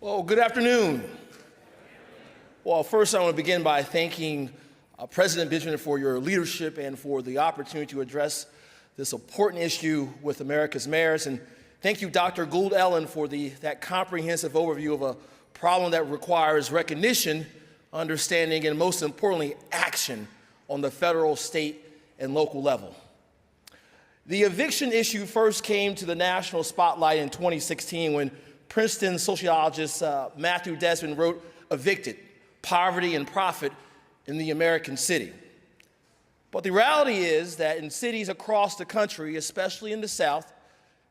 Well, good afternoon. Well, first I want to begin by thanking President Benjamin for your leadership and for the opportunity to address this important issue with America's mayors. And thank you, Dr. Gould Ellen, for that comprehensive overview of a problem that requires recognition, understanding, and most importantly, action on the federal, state, and local level. The eviction issue first came to the national spotlight in 2016 when Princeton sociologist Matthew Desmond wrote "Evicted: Poverty and Profit in the American City." But the reality is that in cities across the country, especially in the South,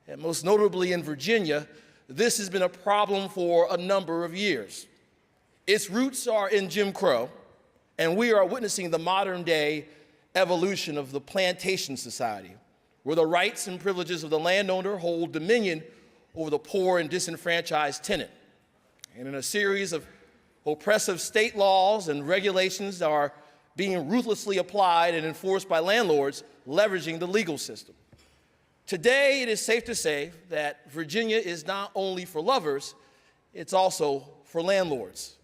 and most notably in Virginia, this has been a problem for a number of years. Its roots are in Jim Crow, and we are witnessing the modern-day evolution of the plantation society, where the rights and privileges of the landowner hold dominion over the poor and disenfranchised tenant. And in a series of oppressive state laws and regulations that are being ruthlessly applied and enforced by landlords leveraging the legal system. Today, it is safe to say that Virginia is not only for lovers, it's also for landlords.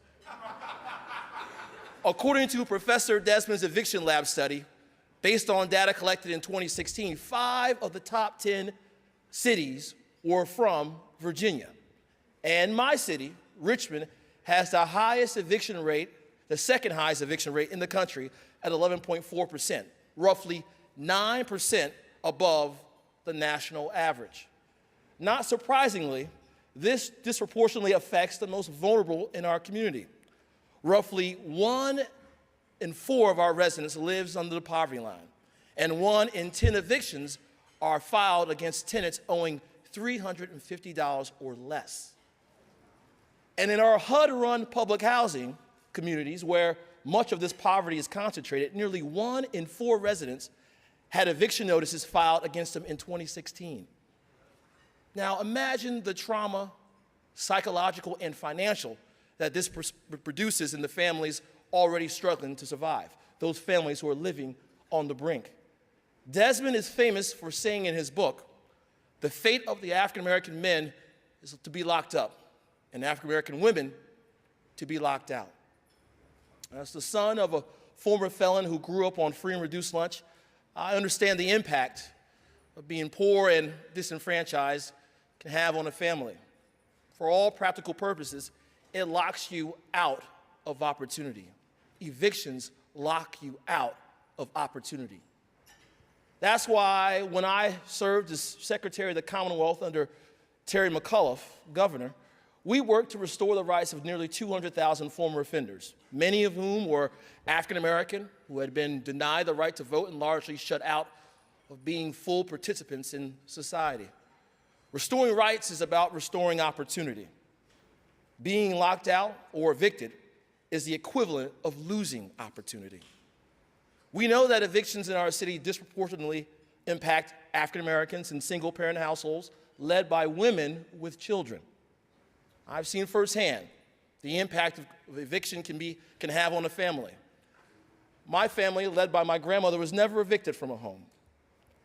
According to Professor Desmond's Eviction Lab study, based on data collected in 2016, 5 of the top 10 cities were from Virginia. And my city, Richmond, has the highest eviction rate, the second highest eviction rate in the country at 11.4%, roughly 9% above the national average. Not surprisingly, this disproportionately affects the most vulnerable in our community. Roughly 1 in 4 of our residents lives under the poverty line, and 1 in 10 evictions are filed against tenants owing $350 or less. And in our HUD-run public housing communities, where much of this poverty is concentrated, nearly 1 in 4 residents had eviction notices filed against them in 2016. Now imagine the trauma, psychological and financial, that this produces in the families already struggling to survive, those families who are living on the brink. Desmond is famous for saying in his book, the fate of the African-American men is to be locked up, and African-American women to be locked out. As the son of a former felon who grew up on free and reduced lunch, I understand the impact of being poor and disenfranchised can have on a family. For all practical purposes, it locks you out of opportunity. Evictions lock you out of opportunity. That's why when I served as Secretary of the Commonwealth under Terry McAuliffe, governor, we worked to restore the rights of nearly 200,000 former offenders, many of whom were African American, who had been denied the right to vote and largely shut out of being full participants in society. Restoring rights is about restoring opportunity. Being locked out or evicted is the equivalent of losing opportunity. We know that evictions in our city disproportionately impact African Americans in single-parent households led by women with children. I've seen firsthand the impact of eviction can have on a family. My family, led by my grandmother, was never evicted from a home.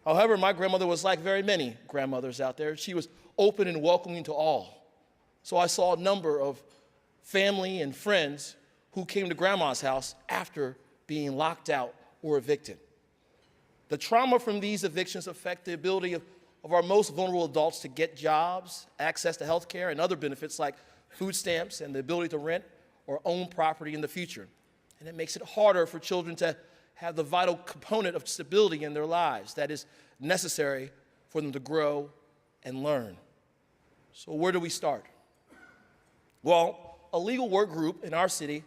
However, my grandmother was like very many grandmothers out there. She was open and welcoming to all. So I saw a number of family and friends who came to grandma's house after being locked out or evicted. The trauma from these evictions affect the ability of our most vulnerable adults to get jobs, access to health care, and other benefits like food stamps and the ability to rent or own property in the future. And it makes it harder for children to have the vital component of stability in their lives that is necessary for them to grow and learn. So where do we start? Well, a legal work group in our city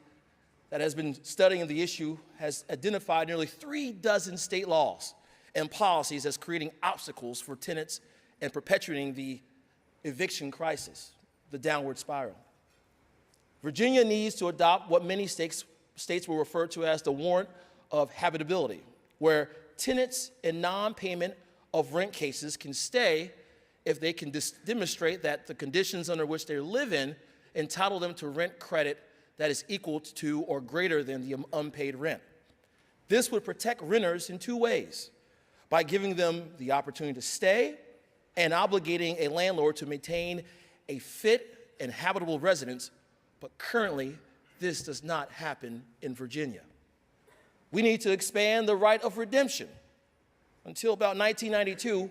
that has been studying the issue has identified nearly 36 state laws and policies as creating obstacles for tenants and perpetuating the eviction crisis, the downward spiral. Virginia needs to adopt what many states will refer to as the warrant of habitability, where tenants in non-payment of rent cases can stay if they can demonstrate that the conditions under which they live in entitle them to rent credit that is equal to or greater than the unpaid rent. This would protect renters in 2 ways: by giving them the opportunity to stay and obligating a landlord to maintain a fit and habitable residence, but currently this does not happen in Virginia. We need to expand the right of redemption. Until about 1992,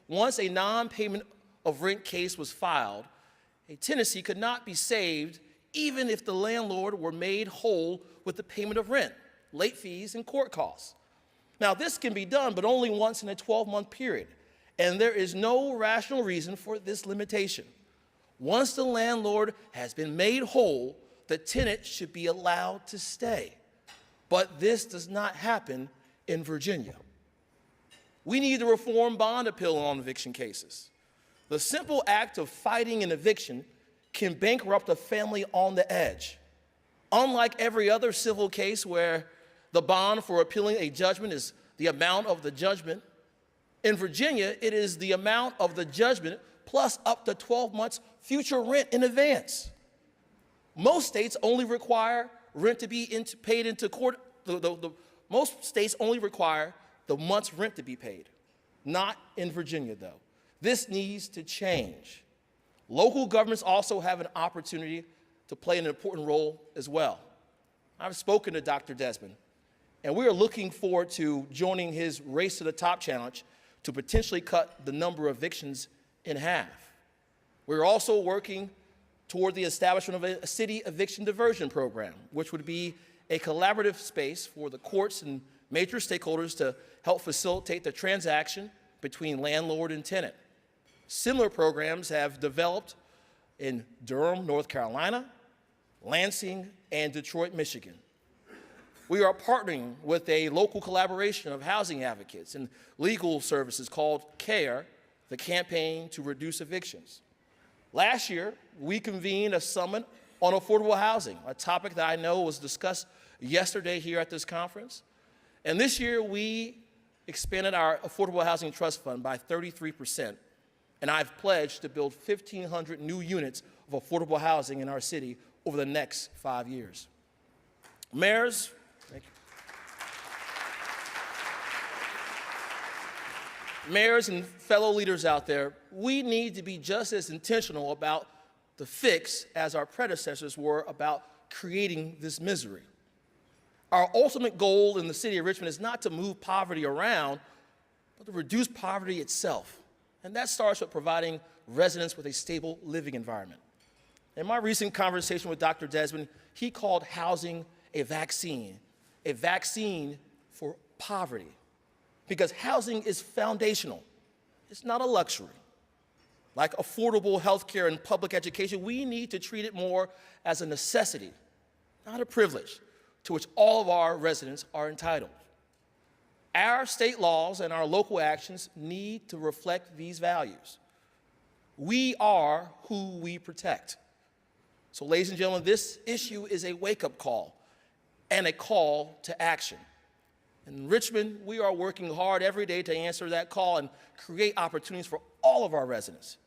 once a non-payment of rent case was filed, a tenancy could not be saved even if the landlord were made whole with the payment of rent, late fees, and court costs. Now, this can be done, but only once in a 12-month period, and there is no rational reason for this limitation. Once the landlord has been made whole, the tenant should be allowed to stay. But this does not happen in Virginia. We need to reform bond appeal on eviction cases. The simple act of fighting an eviction can bankrupt a family on the edge. Unlike every other civil case where the bond for appealing a judgment is the amount of the judgment, in Virginia, it is the amount of the judgment plus up to 12 months future rent in advance. Most states only require rent to be paid into court. Most states only require the month's rent to be paid. Not in Virginia, though. This needs to change. Local governments also have an opportunity to play an important role as well. I've spoken to Dr. Desmond, and we are looking forward to joining his Race to the Top challenge to potentially cut the number of evictions in half. We're also working toward the establishment of a city eviction diversion program, which would be a collaborative space for the courts and major stakeholders to help facilitate the transaction between landlord and tenant. Similar programs have developed in Durham, North Carolina, Lansing, and Detroit, Michigan. We are partnering with a local collaboration of housing advocates and legal services called CARE, the Campaign to Reduce Evictions. Last year, we convened a summit on affordable housing, a topic that I know was discussed yesterday here at this conference. And this year, we expanded our Affordable Housing Trust Fund by 33%, and I've pledged to build 1,500 new units of affordable housing in our city over the next 5 years. Mayors, thank you. Mayors and fellow leaders out there, we need to be just as intentional about the fix as our predecessors were about creating this misery. Our ultimate goal in the city of Richmond is not to move poverty around, but to reduce poverty itself. And that starts with providing residents with a stable living environment. In my recent conversation with Dr. Desmond, he called housing a vaccine for poverty, because housing is foundational. It's not a luxury. Like affordable health care and public education, we need to treat it more as a necessity, not a privilege, to which all of our residents are entitled. Our state laws and our local actions need to reflect these values. We are who we protect. So, ladies and gentlemen, this issue is a wake-up call and a call to action. In Richmond, we are working hard every day to answer that call and create opportunities for all of our residents.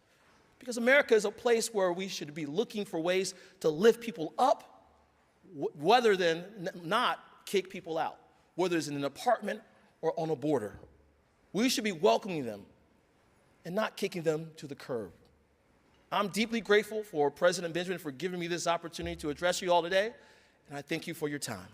Because America is a place where we should be looking for ways to lift people up rather than not kick people out, whether it's in an apartment or on a border. We should be welcoming them and not kicking them to the curb. I'm deeply grateful for President Benjamin for giving me this opportunity to address you all today, and I thank you for your time.